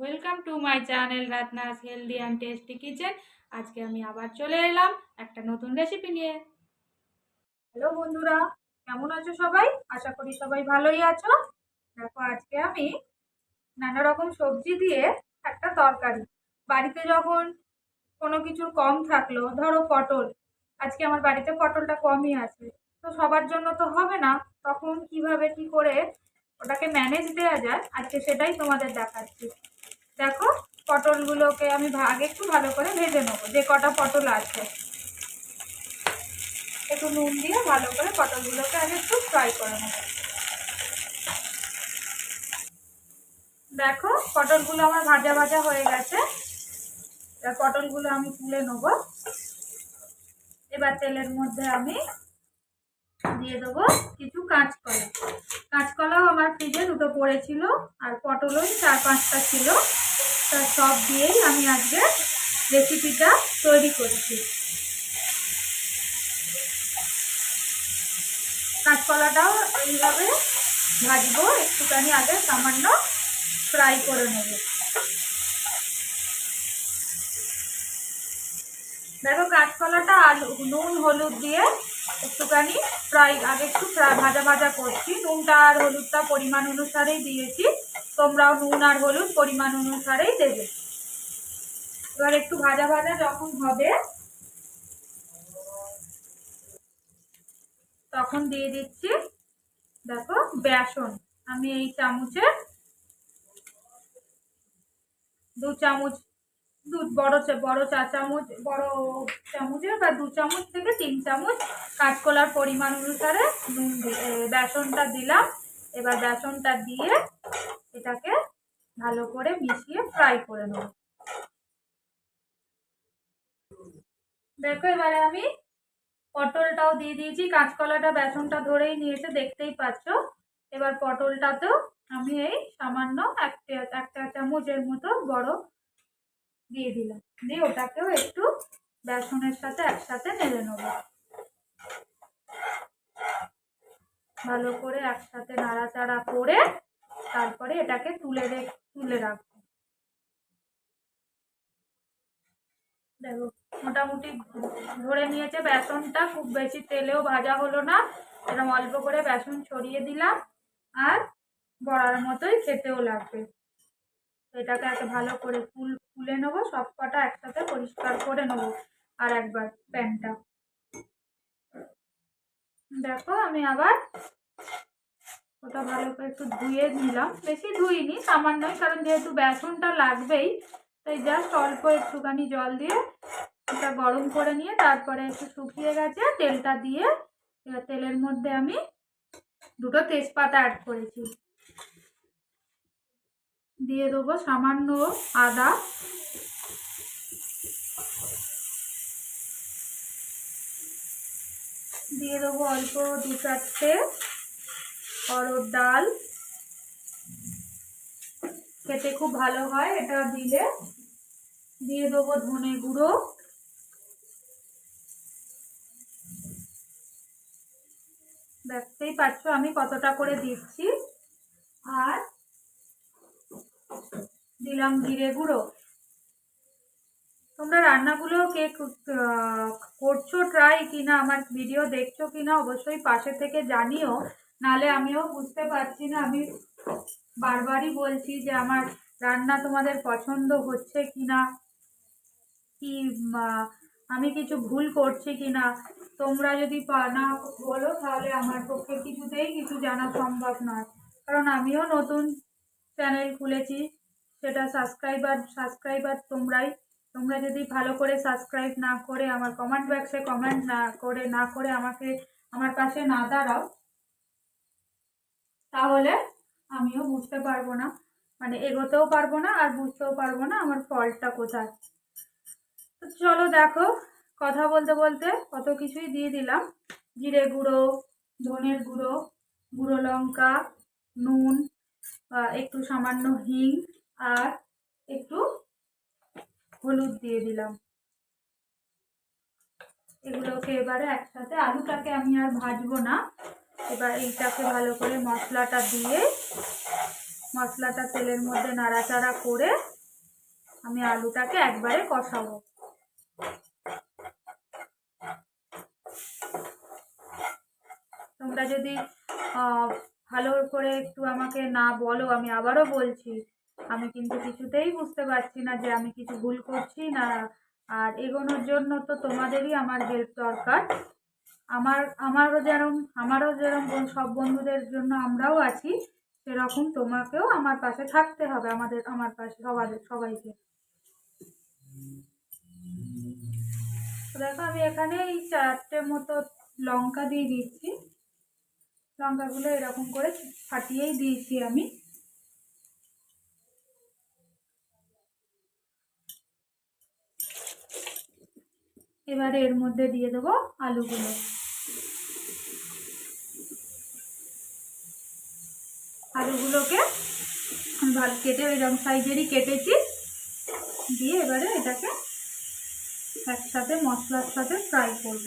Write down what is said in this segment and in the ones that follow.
Welcome to my channel Ratna's healthy and tasty kitchen. আজকে আমি আবার চলে এলাম একটা নতুন রেসিপি নিয়ে। হ্যালো বন্ধুরা, কেমন আছো সবাই? আশা করি সবাই ভালোই আছো। দেখো, আজকে আমি নানা রকম সবজি দিয়ে একটা তরকারি, বাড়িতে যখন কোনো কিছুর কম থাকলো, ধরো পটল, আজকে আমার বাড়িতে পটলটা কমই আছে, তো সবার জন্য তো হবে না, তখন কিভাবে কি করে ওটাকে ম্যানেজ দেওয়া যায় আজকে সেটাই তোমাদের দেখাচ্ছি। দেখো, পটলগুলোকে আমি আগে একটু ভালো করে ভেজে নেবো। যে কটা পটল আছে একটু নুন দিয়ে ভালো করে পটলগুলোকে আগে একটু ফ্রাই করে নেবো। দেখো, পটলগুলো আমার ভাজা ভাজা হয়ে গেছে। পটলগুলো আমি তুলে নেবো। এবার তেলের মধ্যে আমি দিয়ে দেবো কিছু কাঁচকলা। কাঁচকলাও আমার ফ্রিজে দুটো পড়েছিল, আর পটলও 4-5টা ছিল। তা সব দিয়েই আমি আজকে রেসিপিটা তৈরি করছি। কাঁচকলাটাও এইভাবে ভাজবো, একটুখানি আগে সামান্য ফ্রাই করে নেব। দেখো, কাঁচকলাটা আলু নুন হলুদ দিয়ে একটুখানি আগে একটু ভাজা ভাজা করছি। নুনটা আর হলুদটা পরিমাণ অনুসারেই দিয়েছি, তোমরাও নুন আর হলুদ পরিমাণ অনুসারেই দেবে। এবার একটু ভাজা ভাজা যখন হবে তখন দিয়ে দিচ্ছি, দেখো, বেসন। আমি এই চামচে 2 চামচ, বড় চা চামচ, বড় চামচের বা 2 চামচ থেকে 3 চামচ কাঁচকলার পরিমাণ অনুসারে নুন বেসনটা দিলাম। এবার বেসনটা দিয়ে এটাকে ভালো করে মিশিয়ে ফ্রাই করে নেব। দেখো, এবারে আমি পটলটাও দিয়ে দিয়েছি। কাঁচকলাটা বেসনটা ধরেই নিয়েছে, দেখতেই পাচ্ছ। এবার পটলটাতেও আমি এই সামান্য একটা চামচের মতো বড় দিয়ে দিলাম, দিয়ে ওটাকেও একটু বেসনের সাথে একসাথে নেড়ে নেব। ভালো করে একসাথে নাড়াচাড়া করে তারপরে এটাকে তুলে রাখবো। দেখো, মোটামুটি ধরে নিয়েছে বেসনটা, খুব বেশি তেলেও ভাজা হলো না, এরকম অল্প করে বেসন ছড়িয়ে দিলাম। আর বড়ার মতোই খেতেও লাগবে। এটাকে এত ভালো করে তুলে নেবো, সব কটা একসাথে পরিষ্কার করে নেবো আর একবার প্যানটা। দেখো, আমি আবার ওটা ভালো করে একটু ধুয়ে নিলাম, বেশি ধুইনি, সামান্যই, কারণ যেহেতু বেসনটা লাগবেই, তাই জাস্ট অল্প একটুখানি জল দিয়ে এটা গরম করে নিয়ে তারপরে একটু শুকিয়ে গেছে তেলটা দিয়ে তেলের মধ্যে আমি 2টো তেজপাতা অ্যাড করেছি। দিয়ে দেবো সামান্য আদা, দিয়ে দেবো অল্প 2-4টে অড়হর ডাল, খেতে খুব ভালো হয় এটা দিলে। দিয়ে দেবো ধনে গুঁড়ো, দেখতেই পাচ্ছ আমি কতটা করে দিচ্ছি। আর দিলাম জিরে গুঁড়ো। তোমরা রান্নাগুলো কে করছো ট্রাই কিনা, আমার ভিডিও দেখছো কিনা অবশ্যই পাশে থেকে জানিও, নালে আমিও বুঝতে পারছি না। আমি বারবারই বলছি যে আমার রান্না তোমাদের পছন্দ হচ্ছে কিনা, কি আমি কিছু ভুল করছি কিনা। তোমরা যদি না বলো তাহলে আমার পক্ষে কিছু জানা সম্ভব নয়, কারণ আমিও নতুন চ্যানেল খুলেছি, সেটা সাবস্ক্রাইবার তোমরা যদি ভালো করে সাবস্ক্রাইব না করে আমার কমেন্ট বক্সে কমেন্ট না করে আমাকে আমার পাশে না দাঁড়াও, তাহলে আমিও বুঝতে পারবো না, মানে এগোতেও পারবো না আর বুঝতেও পারবো না আমার ফলটা কোথায়। তো চলো, দেখো, কথা বলতে বলতে কত কিছুই দিয়ে দিলাম। জিরে গুঁড়ো, ধনের গুঁড়ো, গুঁড়ো লঙ্কা, নুন, একটু সামান্য হিং আর একটু হলুদ দিয়ে দিলাম। এগুলোকে এবারে একসাথে, আলুটাকে আমি আর ভাজবো না, এবার এইটাকে ভালো করে মশলাটা দিয়ে মশলাটা তেলের মধ্যে নাড়াচাড়া করে আমি আলুটাকে একবারে কষাবো। তোমরা যদি ভালো করে একটু আমাকে না বলো, আমি আবারও বলছি, আমি কিন্তু কিছুতেই বুঝতে পারছি না যে আমি কিছু ভুল করছি না। আর এগোনোর জন্য তো তোমাদেরই আমার হেল্প দরকার। আমারও যেরকম সব বন্ধুদের জন্য আমরাও আছি, সেরকম তোমাকেও আমার পাশে থাকতে হবে, আমার পাশে সবাইকে। দেখো আমি এখানে এই 4টে মতো লঙ্কা দিয়ে দিচ্ছি। লঙ্কাগুলো এরকম করে ফাটিয়েই দিয়েছি আমি। এবারে এর মধ্যে দিয়ে দেবো আলুগুলো। আলুগুলোকে ভালো কেটে এরকম সাইজেরই কেটেছি, দিয়ে এবারে এটাকে একসাথে মশলার সাথে ফ্রাই করব।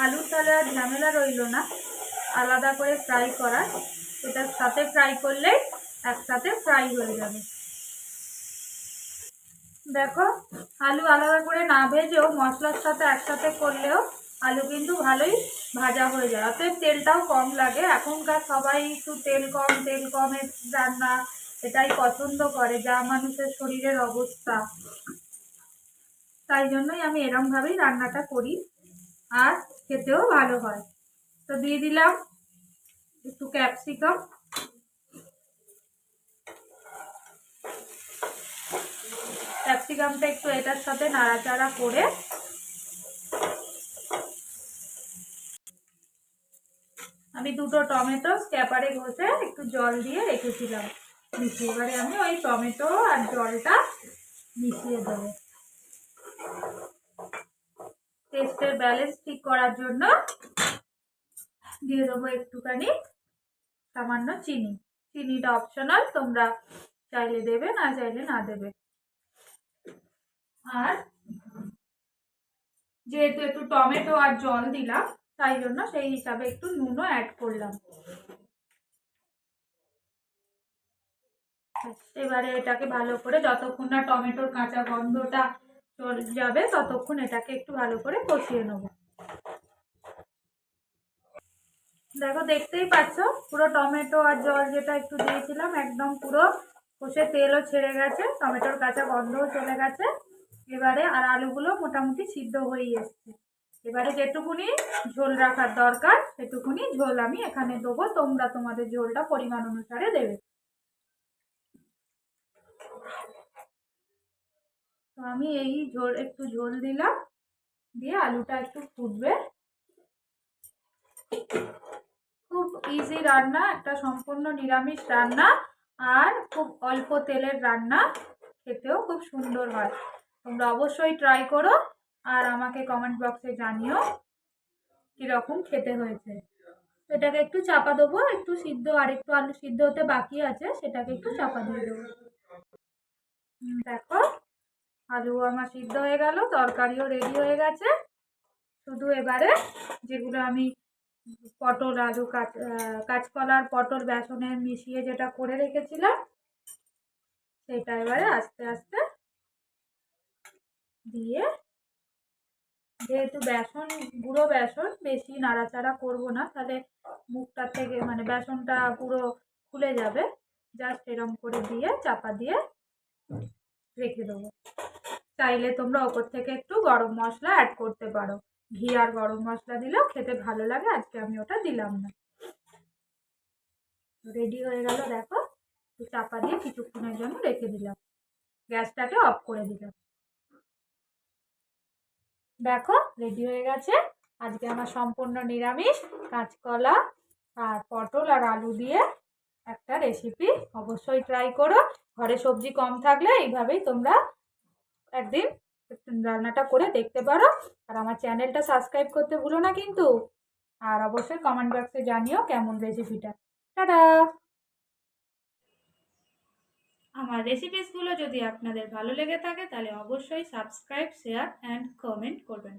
আলুর তাহলে আর ঝামেলা রইল না আলাদা করে ফ্রাই করার, এটার সাথে ফ্রাই করলেই একসাথে ফ্রাই হয়ে যাবে। দেখো আলু আলাদা করে না ভেজেও মশলার সাথে একসাথে করলেও আলু কিন্তু ভালোই ভাজা হয়ে যায়, অতএব তেলটাও কম লাগে। এখনকার সবাই একটু তেল কমের রান্না এটাই পছন্দ করে, যা মানুষের শরীরের অবস্থা, তাই জন্যই আমি এরমভাবেই রান্নাটা করি, আর খেতেও ভালো হয়। তো দিয়ে দিলাম একটু ক্যাপসিকাম। ক্যাপসিকামটা একটু এটার সাথে নাড়াচাড়া করে আমি 2টো টমেটো স্ক্যাপারে ঘষে একটু জল দিয়ে রেখেছিলাম মিশিয়ে, এবারে আমি ওই টমেটো আর জলটা মিশিয়ে দেবো। টেস্টের ব্যালেন্স ঠিক করার জন্য দিয়ে দেবো একটুখানি সামান্য চিনি। চিনিটা অপশনাল, তোমরা চাইলে দেবে, না চাইলে না দেবে। আর যেহেতু একটু টমেটো আর জল দিলাম, তাই জন্য সেই হিসাবে একটু নুনও অ্যাড করলাম। এবারে এটাকে ভালো করে, যতক্ষণ না টমেটোর কাঁচা গন্ধটা চলে যাবে, ততক্ষণ এটাকে একটু ভালো করে কষিয়ে নেব। দেখো দেখতেই পাচ্ছ পুরো টমেটো আর জল যেটা একটু দিয়েছিলাম একদম পুরো কষে তেলও ছেড়ে গেছে, টমেটোর কাঁচা গন্ধও চলে গেছে। এবারে আর আলুগুলো মোটামুটি সিদ্ধ হয়েই এসছে। এবারে যেটুকুনি ঝোল রাখার দরকার সেটুকুনি ঝোল আমি এখানে দেবো, তোমরা তোমাদের ঝোলটা পরিমাণ অনুসারে দেবে। তো আমি এই একটু ঝোল দিলাম, দিয়ে আলুটা একটু ফুটবে। খুব ইজি রান্না, একটা সম্পূর্ণ নিরামিষ রান্না, আর খুব অল্প তেলের রান্না, খেতেও খুব সুন্দর হয়। তোমরা অবশ্যই ট্রাই করো, আর আমাকে কমেন্ট বক্সে জানিও কিরকম খেতে হয়েছে। এটাকে একটু চাপা দেবো, একটু সিদ্ধ, আর একটু আলু সিদ্ধ হতে বাকি আছে, সেটাকে একটু চাপা দিয়ে দেবো। দেখো আলু আমার সিদ্ধ হয়ে গেল, তরকারিও রেডি হয়ে গেছে। শুধু এবারে যেগুলো আমি পটল আলু কাঁচকলার পটল বেসনে মিশিয়ে যেটা করে রেখেছিলাম, সেটা এবারে আস্তে আস্তে দিয়ে, যেহেতু গুঁড়ো বেসন, বেশি নাড়াচাড়া করব না, তাহলে মুখটা থেকে মানে বেসনটা পুরো খুলে যাবে। জাস্ট এরম করে দিয়ে চাপা দিয়ে রেখে দেবো। চাইলে তোমরা ওপর থেকে একটু গরম মশলা অ্যাড করতে পারো, ঘি আর গরম মশলা দিলেও খেতে ভালো লাগে, আজকে আমি ওটা দিলাম না। রেডি হয়ে গেল, দেখো চাপা দিয়ে কিছুক্ষণের জন্য রেখে দিলাম, গ্যাসটাকে অফ করে দিলাম। দেখো রেডি হয়ে গেছে আজকে আমার সম্পূর্ণ নিরামিষ কাঁচকলা আর পটল আর আলু দিয়ে একটা রেসিপি। অবশ্যই ট্রাই করো, ঘরে সবজি কম থাকলে এইভাবেই তোমরা একদিন রান্নাটা করে দেখতে পারো। আর আমার চ্যানেলটা সাবস্ক্রাইব করতে ভুলো না কিন্তু, আর অবশ্যই কমেন্ট বক্সে জানিও কেমন রেসিপিটা। টাটা। আমার রেসিপিসগুলো যদি আপনাদের ভালো লেগে থাকে তাহলে অবশ্যই সাবস্ক্রাইব, শেয়ার অ্যান্ড কমেন্ট করবেন।